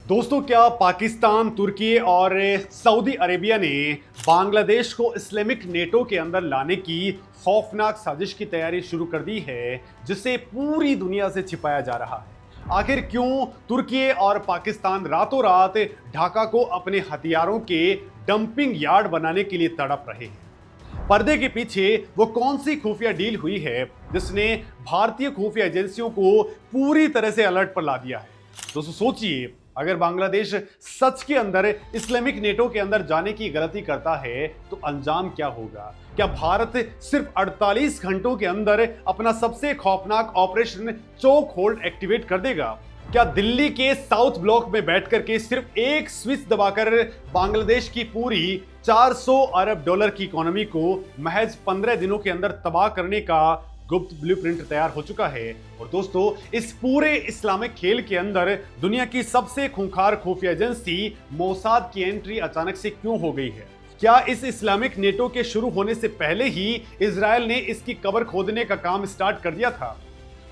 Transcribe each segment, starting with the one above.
दोस्तों, क्या पाकिस्तान, तुर्की और सऊदी अरेबिया ने बांग्लादेश को इस्लामिक नेटो के अंदर लाने की खौफनाक साजिश की तैयारी शुरू कर दी है, जिसे पूरी दुनिया से छिपाया जा रहा है। आखिर क्यों तुर्की और पाकिस्तान रातों रात ढाका को अपने हथियारों के डंपिंग यार्ड बनाने के लिए तड़प रहे हैं? पर्दे के पीछे वो कौन सी खुफिया डील हुई है जिसने भारतीय खुफिया एजेंसियों को पूरी तरह से अलर्ट पर ला दिया है? दोस्तों सोचिए, अगर बांग्लादेश सच के अंदर इस्लामिक नेटो के अंदर जाने की गलती करता है तो अंजाम क्या होगा? क्या भारत सिर्फ 48 घंटों के अंदर अपना सबसे खौफनाक ऑपरेशन चोक होल्ड एक्टिवेट कर देगा? क्या दिल्ली के साउथ ब्लॉक में बैठकर के सिर्फ एक स्विच दबाकर बांग्लादेश की पूरी 400 अरब डॉलर की इकोनॉमी को महज 15 दिनों के अंदर तबाह करने का गुप्त ब्लूप्रिंट तैयार हो चुका है? और दोस्तों, इस पूरे इस्लामिक खेल के अंदर दुनिया की सबसे खूंखार खुफिया एजेंसी मोसाद की एंट्री अचानक से क्यों हो गई है? क्या इस इस्लामिक नेटो के शुरू होने से पहले ही इजराइल ने इसकी कबर खोदने का काम स्टार्ट कर दिया था?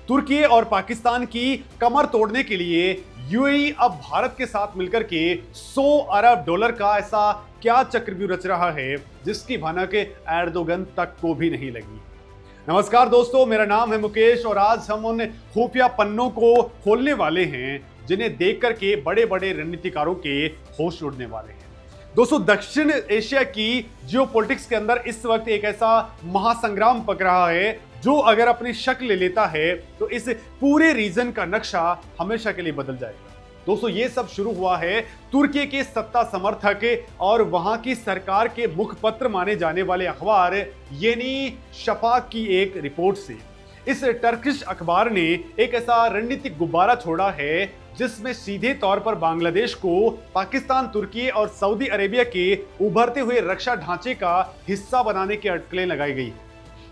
तुर्की और पाकिस्तान की कमर तोड़ने के लिए यूएई अब भारत के साथ मिलकर के 100 अरब डॉलर का ऐसा क्या चक्रव्यूह रच रहा है जिसकी भनक एर्दोगन तक को भी नहीं लगी? नमस्कार दोस्तों, मेरा नाम है मुकेश और आज हम उन खुफिया पन्नों को खोलने वाले हैं जिन्हें देख करके बड़े बड़े रणनीतिकारों के होश उड़ने वाले हैं। दोस्तों, दक्षिण एशिया की जियोपॉलिटिक्स के अंदर इस वक्त एक ऐसा महासंग्राम पक रहा है जो अगर अपनी शक्ल ले लेता है तो इस पूरे रीजन का नक्शा हमेशा के लिए बदल जाएगा। दोस्तों, ये सब शुरू हुआ है तुर्की के सत्ता समर्थक और वहां की सरकार के मुखपत्र माने जाने वाले अखबार येनी शफाक की एक रिपोर्ट से। इस टर्किश अखबार ने एक ऐसा रणनीतिक गुब्बारा छोड़ा है जिसमें सीधे तौर पर बांग्लादेश को पाकिस्तान, तुर्की और सऊदी अरेबिया के उभरते हुए रक्षा ढांचे का हिस्सा बनाने की अटकलें लगाई गई।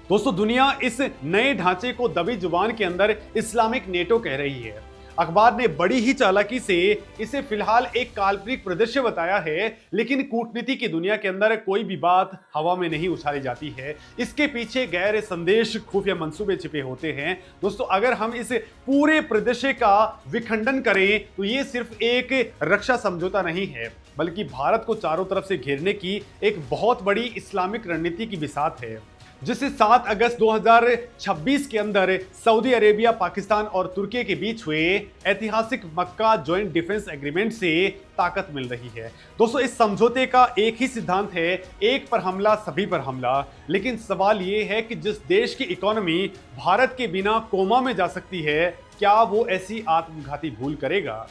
दोस्तों, दुनिया इस नए ढांचे को दबी जुबान के अंदर इस्लामिक नेटो कह रही है। अखबार ने बड़ी ही चालाकी से इसे फिलहाल एक काल्पनिक परिदृश्य बताया है, लेकिन कूटनीति की दुनिया के अंदर कोई भी बात हवा में नहीं उछाली जाती है। इसके पीछे गहरे संदेश, खुफिया मंसूबे छिपे होते हैं। दोस्तों, अगर हम इस पूरे परिदृश्य का विखंडन करें तो ये सिर्फ एक रक्षा समझौता नहीं है, बल्कि भारत को चारों तरफ से घेरने की एक बहुत बड़ी इस्लामिक रणनीति की बिसात है, जिसे 7 अगस्त 2026 के अंदर सऊदी अरेबिया, पाकिस्तान और तुर्की के बीच हुए ऐतिहासिक मक्का जॉइंट डिफेंस एग्रीमेंट से ताकत मिल रही है। दोस्तों, इस समझौते का एक ही सिद्धांत है, एक पर हमला सभी पर हमला। लेकिन सवाल यह है कि जिस देश की इकोनॉमी भारत के बिना कोमा में जा सकती है, क्या वो ऐसी आत्मघाती भूल करेगा?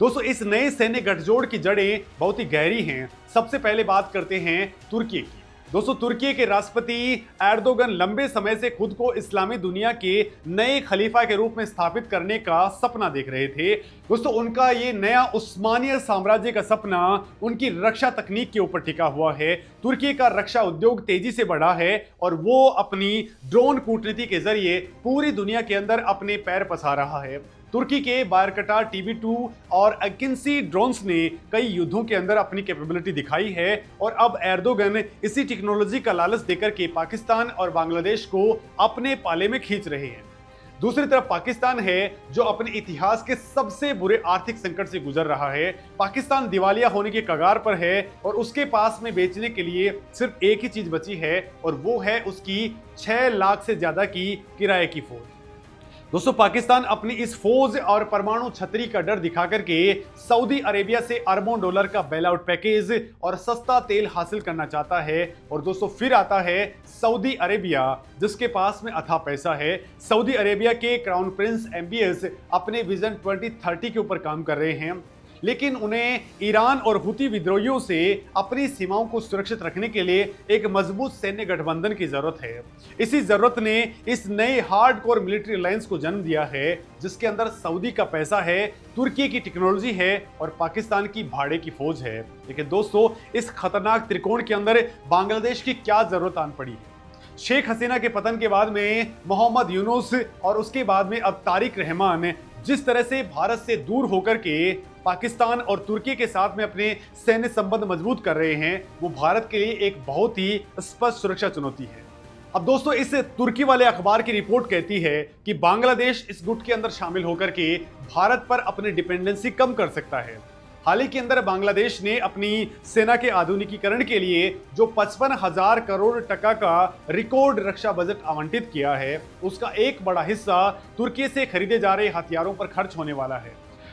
दोस्तों, इस नए सैन्य गठजोड़ की जड़ें बहुत ही गहरी हैं। सबसे पहले बात करते हैं तुर्की की। दोस्तों, तुर्की के राष्ट्रपति एर्दोगन लंबे समय से खुद को इस्लामी दुनिया के नए खलीफा के रूप में स्थापित करने का सपना देख रहे थे। दोस्तों, उनका ये नया उस्मानिया साम्राज्य का सपना उनकी रक्षा तकनीक के ऊपर टिका हुआ है। तुर्की का रक्षा उद्योग तेजी से बढ़ा है और वो अपनी ड्रोन कूटनीति के जरिए पूरी दुनिया के अंदर अपने पैर पसार रहा है। तुर्की के बायरकटार TB2 और अकिंसी ड्रोन्स ने कई युद्धों के अंदर अपनी कैपेबिलिटी दिखाई है और अब एर्दोगन इसी टेक्नोलॉजी का लालच देकर के पाकिस्तान और बांग्लादेश को अपने पाले में खींच रहे हैं। दूसरी तरफ पाकिस्तान है जो अपने इतिहास के सबसे बुरे आर्थिक संकट से गुजर रहा है। पाकिस्तान दिवालिया होने के कगार पर है और उसके पास में बेचने के लिए सिर्फ एक ही चीज बची है और वो है उसकी 6 लाख से ज्यादा की किराए की फौज। दोस्तों, पाकिस्तान अपनी इस फौज और परमाणु छतरी का डर दिखा करके सऊदी अरेबिया से अरबों डॉलर का बेल आउट पैकेज और सस्ता तेल हासिल करना चाहता है। और दोस्तों, फिर आता है सऊदी अरेबिया, जिसके पास में अथाह पैसा है। सऊदी अरेबिया के क्राउन प्रिंस MBS अपने विजन 2030 के ऊपर काम कर रहे हैं, लेकिन उन्हें ईरान और हुती विद्रोहियों से अपनी सीमाओं को सुरक्षित रखने के लिए एक मजबूत सैन्य गठबंधन की जरूरत है। इसी जरूरत ने इस नए हार्डकोर मिलिट्री अलायंस को जन्म दिया है, जिसके अंदर सऊदी का पैसा है, तुर्की की टेक्नोलॉजी है और पाकिस्तान की भाड़े की फौज है। लेकिन दोस्तों, इस खतरनाक त्रिकोण के अंदर बांग्लादेश की क्या जरूरत आन पड़ी है? शेख हसीना के पतन के बाद में मोहम्मद यूनुस और उसके बाद में अब तारिक रहमान जिस तरह से भारत से दूर होकर के पाकिस्तान और तुर्की के साथ में अपने सैन्य संबंध मजबूत कर रहे हैं, वो भारत के लिए एक बहुत ही स्पष्ट सुरक्षा चुनौती है। अब दोस्तों, इस तुर्की वाले अखबार की रिपोर्ट कहती है कि बांग्लादेश इस गुट के अंदर शामिल होकर के भारत पर अपनी डिपेंडेंसी कम कर सकता है। हाल ही के अंदर बांग्लादेश ने अपनी सेना के आधुनिकीकरण के लिए जो 55,000 करोड़ टका का रिकॉर्ड रक्षा बजट आवंटित किया है, उसका एक बड़ा हिस्सा तुर्की से खरीदे जा रहे हथियारों पर खर्च होने वाला है।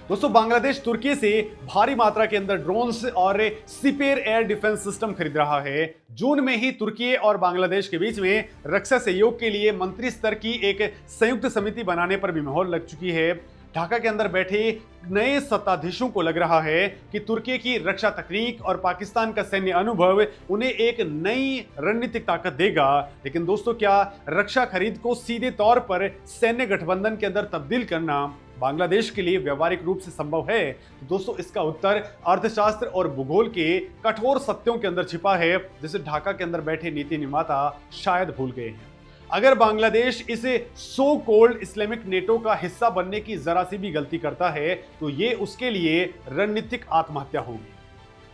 दोस्तों, बांग्लादेश तुर्की से भारी मात्रा के अंदर ड्रोन्स और सीपेयर एयर डिफेंस सिस्टम खरीद रहा है। जून में ही तुर्की और बांग्लादेश के बीच में रक्षा सहयोग के लिए मंत्री स्तर की एक संयुक्त समिति बनाने पर भी मोहर लग चुकी है। ढाका के अंदर बैठे नए सत्ताधीशों को लग रहा है कि तुर्की की रक्षा तकनीक और पाकिस्तान का सैन्य अनुभव उन्हें एक नई रणनीतिक ताकत देगा। लेकिन दोस्तों, क्या रक्षा खरीद को सीधे तौर पर सैन्य गठबंधन के अंदर तब्दील करना बांग्लादेश के लिए व्यवहारिक रूप से संभव है? तो दोस्तों, इसका उत्तर अर्थशास्त्र और भूगोल के कठोर सत्यों के अंदर छिपा है, जिसे ढाका के अंदर बैठे नीति निर्माता शायद भूल गए हैं। अगर बांग्लादेश इस सो कॉल्ड इस्लामिक नेटो का हिस्सा बनने की जरा सी भी गलती करता है तो ये उसके लिए रणनीतिक आत्महत्या होगी।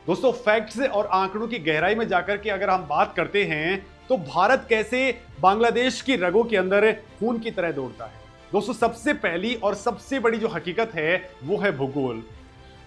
दोस्तों, फैक्ट्स और आंकड़ों की गहराई में जाकर के अगर हम बात करते हैं तो भारत कैसे बांग्लादेश की रगों के अंदर खून की तरह दौड़ता है। दोस्तों, सबसे पहली और सबसे बड़ी जो हकीकत है वो है भूगोल।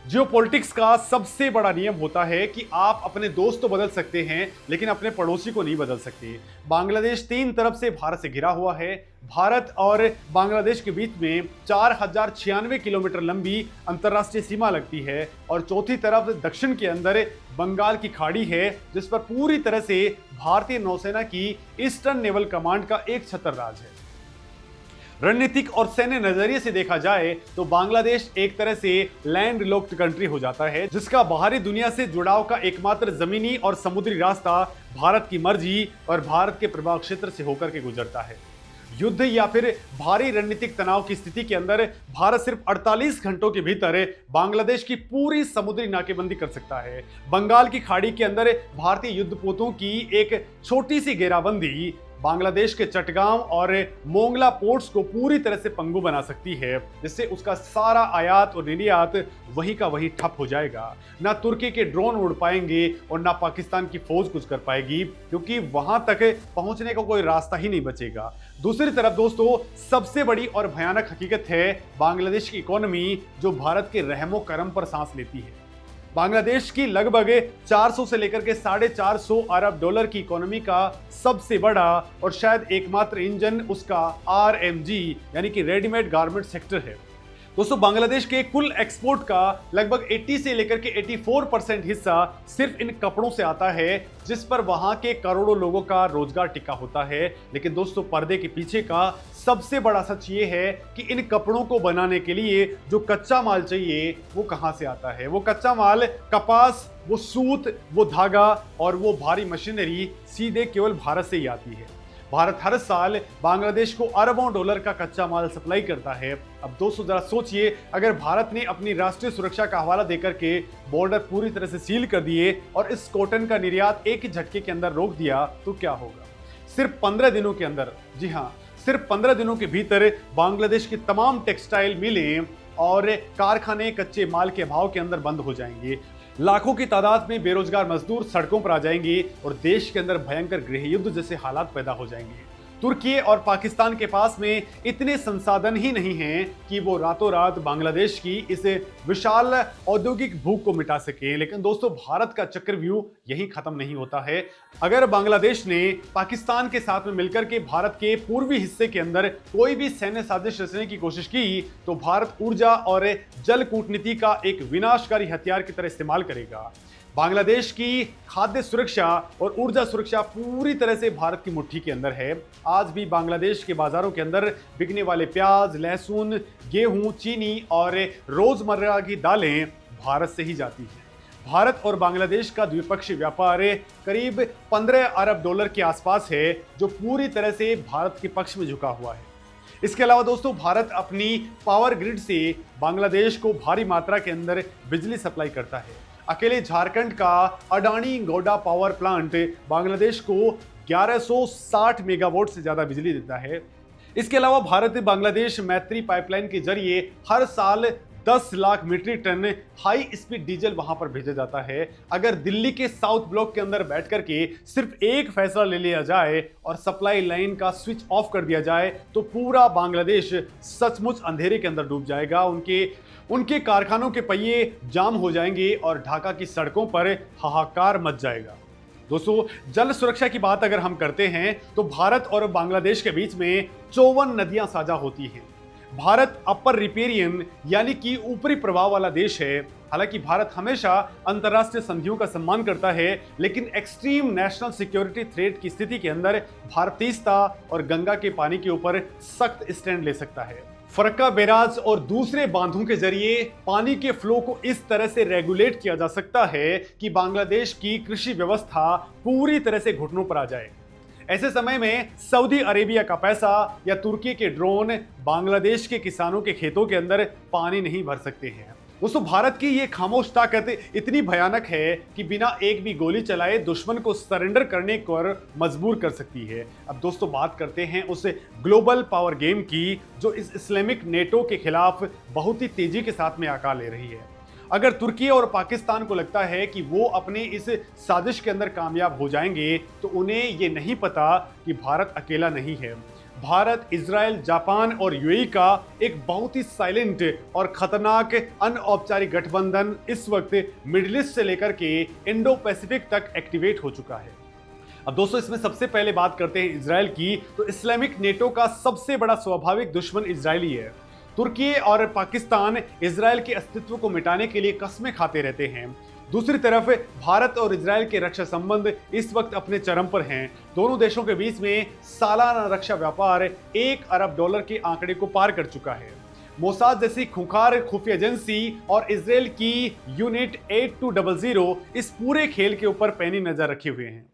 जियोपॉलिटिक्स का सबसे बड़ा नियम होता है कि आप अपने दोस्त तो बदल सकते हैं लेकिन अपने पड़ोसी को नहीं बदल सकते। बांग्लादेश तीन तरफ से भारत से घिरा हुआ है। भारत और बांग्लादेश के बीच में 4096 किलोमीटर लंबी अंतर्राष्ट्रीय सीमा लगती है और चौथी तरफ दक्षिण के अंदर बंगाल की खाड़ी है, जिस पर पूरी तरह से भारतीय नौसेना की ईस्टर्न नेवल कमांड का एक छत्र राज है। रणनीतिक और सैन्य नजरिए से देखा जाए तो बांग्लादेश एक तरह से लैंड लॉक्ड कंट्री हो जाता है, जिसका बाहरी दुनिया से जुड़ाव का एकमात्र जमीनी और समुद्री रास्ता भारत की मर्जी और भारत के प्रभाव क्षेत्र से होकर के गुजरता है। युद्ध या फिर भारी रणनीतिक तनाव की स्थिति के अंदर भारत सिर्फ 48 घंटों के भीतर बांग्लादेश की पूरी समुद्री नाकेबंदी कर सकता है। बंगाल की खाड़ी के अंदर भारतीय युद्धपोतों की एक छोटी सी घेराबंदी बांग्लादेश के चटगांव और मोंगला पोर्ट्स को पूरी तरह से पंगु बना सकती है, जिससे उसका सारा आयात और निर्यात वही का वही ठप हो जाएगा। ना तुर्की के ड्रोन उड़ पाएंगे और ना पाकिस्तान की फौज कुछ कर पाएगी, क्योंकि वहां तक पहुंचने का कोई रास्ता ही नहीं बचेगा। दूसरी तरफ दोस्तों, सबसे बड़ी और भयानक हकीकत है बांग्लादेश की इकोनॉमी, जो भारत के रहमो करम पर सांस लेती है। बांग्लादेश की लगभग 400 से लेकर के 450 अरब डॉलर की इकोनॉमी का सबसे बड़ा और शायद एकमात्र इंजन उसका RMG यानी कि रेडीमेड गारमेंट सेक्टर है। दोस्तों, बांग्लादेश के कुल एक्सपोर्ट का लगभग 80 से लेकर के 84% हिस्सा सिर्फ इन कपड़ों से आता है, जिस पर वहां के करोड़ों लोगों का रोजगार टिका होता है। लेकिन दोस्तों, पर्दे के पीछे का सबसे बड़ा सच ये है कि इन कपड़ों को बनाने के लिए जो कच्चा माल चाहिए वो कहां से आता है। वो कच्चा माल कपास, वो सूत, वो धागा और वो भारी मशीनरी सीधे केवल भारत से ही आती है। भारत हर साल बांग्लादेश को अरबों डॉलर का कच्चा माल सप्लाई करता है। अब दोस्तों, जरा सोचिए, अगर भारत ने अपनी राष्ट्रीय सुरक्षा का हवाला देकर के बॉर्डर पूरी तरह से सील कर दिए और इस कॉटन का निर्यात एक ही झटके के अंदर रोक दिया तो क्या होगा? सिर्फ 15 दिनों के अंदर, जी हाँ, सिर्फ 15 दिनों के भीतर बांग्लादेश की तमाम टेक्सटाइल मिलें और कारखाने कच्चे माल के अभाव के अंदर बंद हो जाएंगे। लाखों की तादाद में बेरोजगार मजदूर सड़कों पर आ जाएंगे और देश के अंदर भयंकर गृह युद्ध जैसे हालात पैदा हो जाएंगे। तुर्की और पाकिस्तान के पास में इतने संसाधन ही नहीं हैं कि वो रातों रात बांग्लादेश की इस विशाल औद्योगिक भूख को मिटा सके। लेकिन दोस्तों, भारत का चक्रव्यूह यहीं खत्म नहीं होता है। अगर बांग्लादेश ने पाकिस्तान के साथ में मिलकर के भारत के पूर्वी हिस्से के अंदर कोई भी सैन्य साजिश रचने की कोशिश की तो भारत ऊर्जा और जल कूटनीति का एक विनाशकारी हथियार की तरह इस्तेमाल करेगा। बांग्लादेश की खाद्य सुरक्षा और ऊर्जा सुरक्षा पूरी तरह से भारत की मुट्ठी के अंदर है। आज भी बांग्लादेश के बाजारों के अंदर बिकने वाले प्याज, लहसुन, गेहूं, चीनी और रोजमर्रा की दालें भारत से ही जाती हैं। भारत और बांग्लादेश का द्विपक्षीय व्यापार करीब 15 अरब डॉलर के आसपास है, जो पूरी तरह से भारत के पक्ष में झुका हुआ है। इसके अलावा दोस्तों, भारत अपनी पावर ग्रिड से बांग्लादेश को भारी मात्रा के अंदर बिजली सप्लाई करता है। अकेले झारखंड का अडानी गौडा पावर प्लांट बांग्लादेश को 1160 मेगावाट से ज्यादा बिजली देता है। इसके अलावा भारत बांग्लादेश मैत्री पाइपलाइन के जरिए हर साल 10 lakh metric ton high speed diesel वहां पर भेजा जाता है। अगर दिल्ली के साउथ ब्लॉक के अंदर बैठ करके सिर्फ एक फैसला ले लिया जाए और सप्लाई लाइन का स्विच ऑफ कर दिया जाए तो पूरा बांग्लादेश सचमुच अंधेरे के अंदर डूब जाएगा। उनके उनके कारखानों के पहिए जाम हो जाएंगे और ढाका की सड़कों पर हाहाकार मच जाएगा। दोस्तों, जल सुरक्षा की बात अगर हम करते हैं तो भारत और बांग्लादेश के बीच में 54 नदियां साझा होती हैं। भारत अपर रिपेरियन यानी कि ऊपरी प्रवाह वाला देश है। हालांकि भारत हमेशा अंतर्राष्ट्रीय संधियों का सम्मान करता है, लेकिन एक्सट्रीम नेशनल सिक्योरिटी थ्रेट की स्थिति के अंदर भारत तीस्ता और गंगा के पानी के ऊपर सख्त स्टैंड ले सकता है। फरक्का बैराज और दूसरे बांधों के जरिए पानी के फ्लो को इस तरह से रेगुलेट किया जा सकता है कि बांग्लादेश की कृषि व्यवस्था पूरी तरह से घुटनों पर आ जाए। ऐसे समय में सऊदी अरेबिया का पैसा या तुर्की के ड्रोन बांग्लादेश के किसानों के खेतों के अंदर पानी नहीं भर सकते हैं। दोस्तों, भारत की ये खामोश ताकत इतनी भयानक है कि बिना एक भी गोली चलाए दुश्मन को सरेंडर करने पर मजबूर कर सकती है। अब दोस्तों, बात करते हैं उस ग्लोबल पावर गेम की जो इस इस्लामिक नेटो के खिलाफ बहुत ही तेजी के साथ में आकार ले रही है। अगर तुर्की और पाकिस्तान को लगता है कि वो अपने इस साजिश के अंदर कामयाब हो जाएंगे, तो उन्हें ये नहीं पता कि भारत अकेला नहीं है। भारत, इजराइल, जापान और यूएई का एक बहुत ही साइलेंट और खतरनाक अनौपचारिक गठबंधन इस वक्त मिडिल ईस्ट से लेकर के इंडो पैसिफिक तक एक्टिवेट हो चुका है। अब दोस्तों, इसमें सबसे पहले बात करते हैं इजराइल की, तो इस्लामिक नेटो का सबसे बड़ा स्वाभाविक दुश्मन इजरायली है। तुर्की और पाकिस्तान इजराइल के अस्तित्व को मिटाने के लिए कस्में खाते रहते हैं। दूसरी तरफ भारत और इजराइल के रक्षा संबंध इस वक्त अपने चरम पर हैं। दोनों देशों के बीच में सालाना रक्षा व्यापार $1 अरब के आंकड़े को पार कर चुका है। मोसाद जैसी खूंखार खुफिया एजेंसी और इजराइल की यूनिट 8200 इस पूरे खेल के ऊपर पैनी नजर रखे हुए हैं।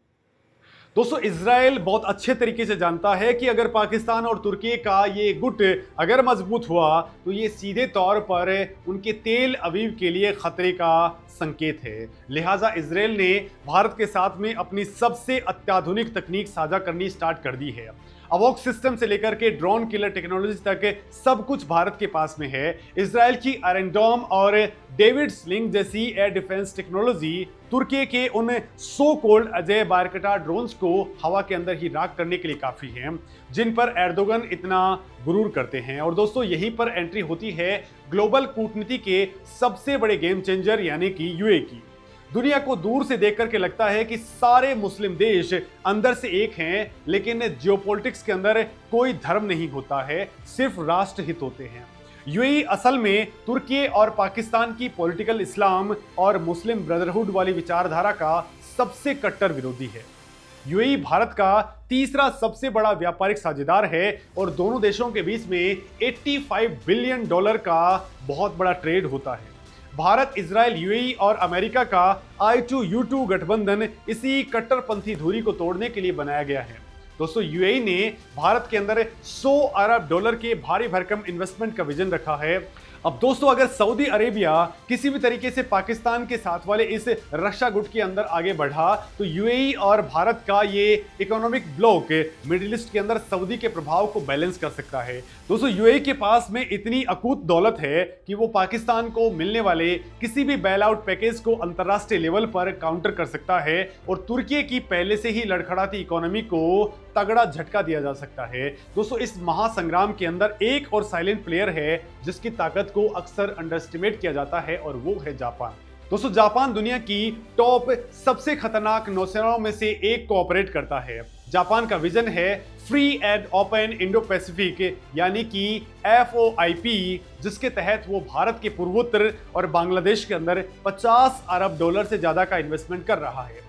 दोस्तों, इजराइल बहुत अच्छे तरीके से जानता है कि अगर पाकिस्तान और तुर्की का ये गुट अगर मजबूत हुआ तो ये सीधे तौर पर उनके तेल अवीव के लिए खतरे का संकेत है। लिहाजा इजराइल ने भारत के साथ में अपनी सबसे अत्याधुनिक तकनीक साझा करनी स्टार्ट कर दी है। अवॉक्स सिस्टम से लेकर के ड्रोन किलर टेक्नोलॉजी तक सब कुछ भारत के पास में है। इजराइल की आयरन डोम और डेविड स्लिंग जैसी एयर डिफेंस टेक्नोलॉजी तुर्की के उन सो कोल्ड अजय बारकटा ड्रोन्स को हवा के अंदर ही राख करने के लिए काफी है, जिन पर एर्दोगन इतना गुरूर करते हैं। और दोस्तों, यहीं पर एंट्री होती है ग्लोबल कूटनीति के सबसे बड़े गेम चेंजर यानी कि यूएई की। दुनिया को दूर से देख करके लगता है कि सारे मुस्लिम देश अंदर से एक हैं, लेकिन जियोपॉलिटिक्स के अंदर कोई धर्म नहीं होता है, सिर्फ राष्ट्रहित होते हैं। यूएई असल में तुर्की और पाकिस्तान की पॉलिटिकल इस्लाम और मुस्लिम ब्रदरहुड वाली विचारधारा का सबसे कट्टर विरोधी है। यूएई भारत का तीसरा सबसे बड़ा व्यापारिक साझेदार है और दोनों देशों के बीच में $85 बिलियन का बहुत बड़ा ट्रेड होता है। भारत, इजराइल, यूएई और अमेरिका का I2U2 गठबंधन इसी कट्टरपंथी धुरी को तोड़ने के लिए बनाया गया है। दोस्तों, यूएई ने भारत के अंदर $100 अरब के भारी भरकम इन्वेस्टमेंट का विजन रखा है। अब दोस्तों, अगर सऊदी अरेबिया किसी भी तरीके से पाकिस्तान के साथ वाले इस रक्षा गुट के अंदर आगे बढ़ा तो यूएई और भारत का ये इकोनॉमिक ब्लॉक मिडिल ईस्ट के अंदर सऊदी के प्रभाव को बैलेंस कर सकता है। दोस्तों, यूएई के पास में इतनी अकूत दौलत है कि वो पाकिस्तान को मिलने वाले किसी भी बेल आउट पैकेज को अंतर्राष्ट्रीय लेवल पर काउंटर कर सकता है और तुर्की की पहले से ही लड़खड़ाती इकोनॉमी को तगड़ा झटका दिया जा सकता है। दोस्तों, इस महासंग्राम के अंदर एक और साइलेंट प्लेयर है जिसकी ताकत को अक्सर अंडरएस्टिमेट किया जाता है और वो है जापान। दोस्तों, जापान दुनिया की टॉप सबसे खतरनाक नौसेनाओं में से एक को ऑपरेट करता है। जापान का विजन है free and open Indo Pacific यानी कि FOIP, जिसके तहत वो भारत के पूर्वोत्तर और बांग्लादेश के अंदर $50 अरब से ज्यादा का इन्वेस्टमेंट कर रहा है।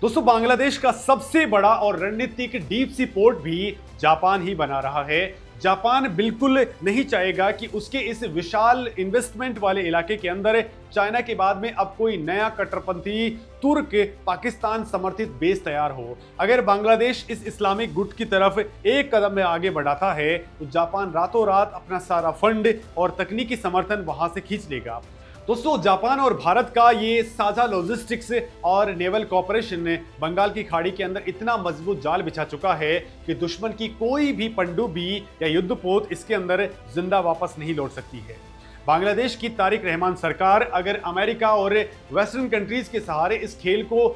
दोस्तों, बांग्लादेश का सबसे बड़ा और रणनीतिक डीप सी पोर्ट भी जापान ही बना रहा है। जापान बिल्कुल नहीं चाहेगा कि उसके इस विशाल इन्वेस्टमेंट वाले इलाके के अंदर चाइना के बाद में अब कोई नया कट्टरपंथी तुर्क पाकिस्तान समर्थित बेस तैयार हो। अगर बांग्लादेश इस इस्लामिक गुट की तरफ एक कदम में आगे बढ़ाता है तो जापान रातों रात अपना सारा फंड और तकनीकी समर्थन वहां से खींच लेगा। दोस्तों, जापान और भारत का ये साझा लॉजिस्टिक्स और नेवल कॉपरेशन बंगाल की खाड़ी के अंदर इतना मजबूत जाल बिछा चुका है कि दुश्मन की कोई भी पनडुब्बी या युद्धपोत इसके अंदर जिंदा वापस नहीं लौट सकती है। बांग्लादेश की तारिक रहमान सरकार अगर अमेरिका और वेस्टर्न कंट्रीज के सहारे इस खेल को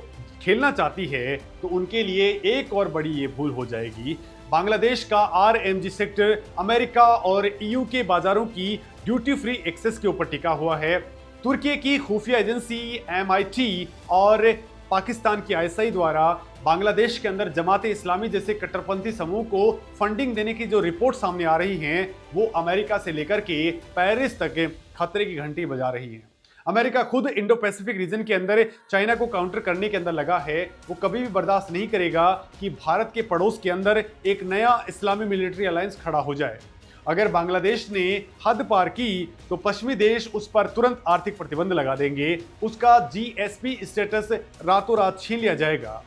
खेलना चाहती है तो उनके लिए एक और बड़ी ये भूल हो जाएगी। बांग्लादेश का RMG सेक्टर अमेरिका और EU के बाजारों की ड्यूटी फ्री एक्सेस के ऊपर टिका हुआ है। तुर्की की खुफिया एजेंसी MIT और पाकिस्तान की ISI द्वारा बांग्लादेश के अंदर जमाते इस्लामी जैसे कट्टरपंथी समूह को फंडिंग देने की जो रिपोर्ट सामने आ रही हैं, वो अमेरिका से लेकर के पेरिस तक खतरे की घंटी बजा रही हैं। अमेरिका खुद इंडो पैसिफिक रीजन के अंदर चाइना को काउंटर करने के अंदर लगा है। वो कभी भी बर्दाश्त नहीं करेगा कि भारत के पड़ोस के अंदर एक नया इस्लामी मिलिट्री अलायंस खड़ा हो जाए। अगर बांग्लादेश ने हद पार की तो पश्चिमी देश उस पर तुरंत आर्थिक प्रतिबंध लगा देंगे, उसका GSP स्टेटस रातों रात छीन लिया जाएगा।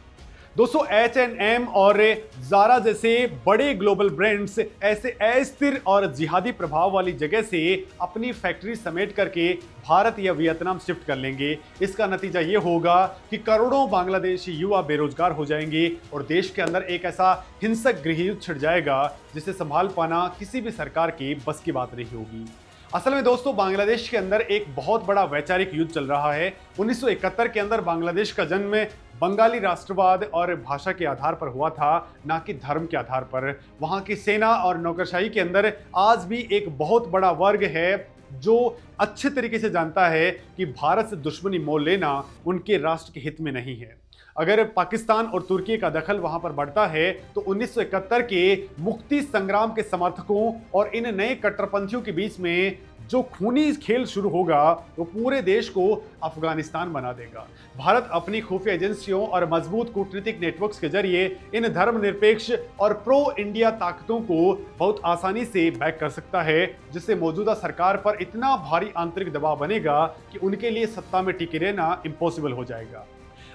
दोस्तों, H&M और ज़ारा जैसे बड़े ग्लोबल ब्रांड्स ऐसे अस्थिर और जिहादी प्रभाव वाली जगह से अपनी फैक्ट्री समेट करके भारत या वियतनाम शिफ्ट कर लेंगे। इसका नतीजा ये होगा कि करोड़ों बांग्लादेशी युवा बेरोजगार हो जाएंगे और देश के अंदर एक ऐसा हिंसक गृहयुद्ध छिड़ जाएगा जिसे संभाल पाना किसी भी सरकार की बस की बात नहीं होगी। असल में दोस्तों, बांग्लादेश के अंदर एक बहुत बड़ा वैचारिक युद्ध चल रहा है। 1971 के अंदर बांग्लादेश का जन्म बंगाली राष्ट्रवाद और भाषा के आधार पर हुआ था, ना कि धर्म के आधार पर। वहां की सेना और नौकरशाही के अंदर आज भी एक बहुत बड़ा वर्ग है जो अच्छे तरीके से जानता है कि भारत से दुश्मनी मोल लेना उनके राष्ट्र के हित में नहीं है। अगर पाकिस्तान और तुर्की का दखल वहां पर बढ़ता है तो 1971 के मुक्ति संग्राम के समर्थकों और इन नए कट्टरपंथियों के बीच में जो खूनी खेल शुरू होगा वो पूरे देश को अफगानिस्तान बना देगा। भारत अपनी खुफिया एजेंसियों और मजबूत कूटनीतिक नेटवर्क्स के जरिए इन धर्मनिरपेक्ष और प्रो इंडिया ताकतों को बहुत आसानी से बैक कर सकता है, जिससे मौजूदा सरकार पर इतना भारी आंतरिक दबाव बनेगा कि उनके लिए सत्ता में टिके रहना इम्पॉसिबल हो जाएगा।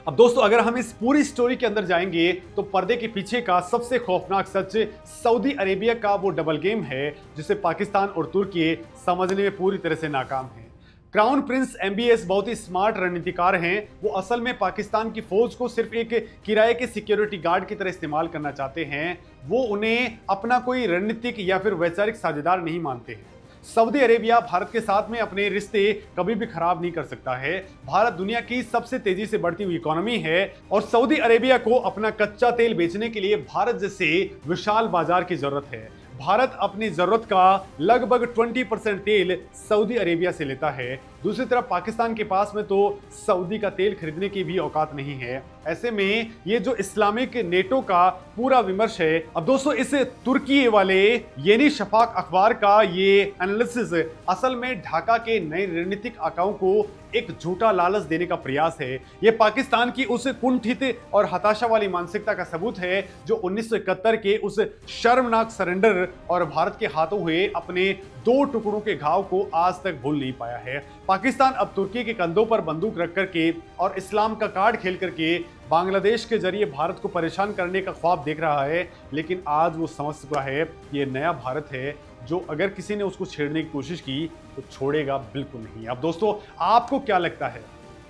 अब दोस्तों, अगर हम इस पूरी स्टोरी के अंदर जाएंगे तो पर्दे के पीछे का सबसे खौफनाक सच सऊदी अरेबिया का वो डबल गेम है जिसे पाकिस्तान और तुर्की समझने में पूरी तरह से नाकाम है। क्राउन प्रिंस MBS बहुत ही स्मार्ट रणनीतिकार हैं। वो असल में पाकिस्तान की फौज को सिर्फ एक किराए के सिक्योरिटी गार्ड की तरह इस्तेमाल करना चाहते हैं। वो उन्हें अपना कोई रणनीतिक या फिर वैचारिक साझेदार नहीं मानते हैं। सऊदी अरेबिया भारत के साथ में अपने रिश्ते कभी भी खराब नहीं कर सकता है। भारत दुनिया की सबसे तेजी से बढ़ती हुई इकोनॉमी है और सऊदी अरेबिया को अपना कच्चा तेल बेचने के लिए भारत जैसे विशाल बाजार की जरूरत है। भारत अपनी जरूरत का लगभग 20% तेल सऊदी अरेबिया से लेता है। दूसरी तरफ पाकिस्तान के पास में तो सऊदी का तेल खरीदने की भी औकात नहीं है। ऐसे में ये जो इस्लामिक नेटो का पूरा विमर्श है, अब दोस्तों इस तुर्की वाले येनी शफाक अखबार का ये एनालिसिस असल में ढाका के नए रणनीतिक आकाओं को एक झूठा लालच देने का प्रयास है। ये पाकिस्तान की उस कुंठित और हताशा वाली मानसिकता का सबूत है जो 1971 के उस शर्मनाक सरेंडर और भारत के हाथों हुए अपने 2 टुकड़ों के घाव को आज तक भूल नहीं पाया है। पाकिस्तान अब तुर्की के कंधों पर बंदूक रख करके और इस्लाम का कार्ड खेल करके बांग्लादेश के जरिए भारत को परेशान करने का ख्वाब देख रहा है, लेकिन आज वो समझ चुका है ये नया भारत है जो अगर किसी ने उसको छेड़ने की कोशिश की तो छोड़ेगा बिल्कुल नहीं। अब दोस्तों, आपको क्या लगता है,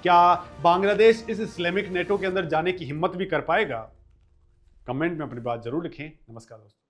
क्या बांग्लादेश इस इस्लामिक नेटो के अंदर जाने की हिम्मत भी कर पाएगा? कमेंट में अपनी बात जरूर लिखें। नमस्कार दोस्तों।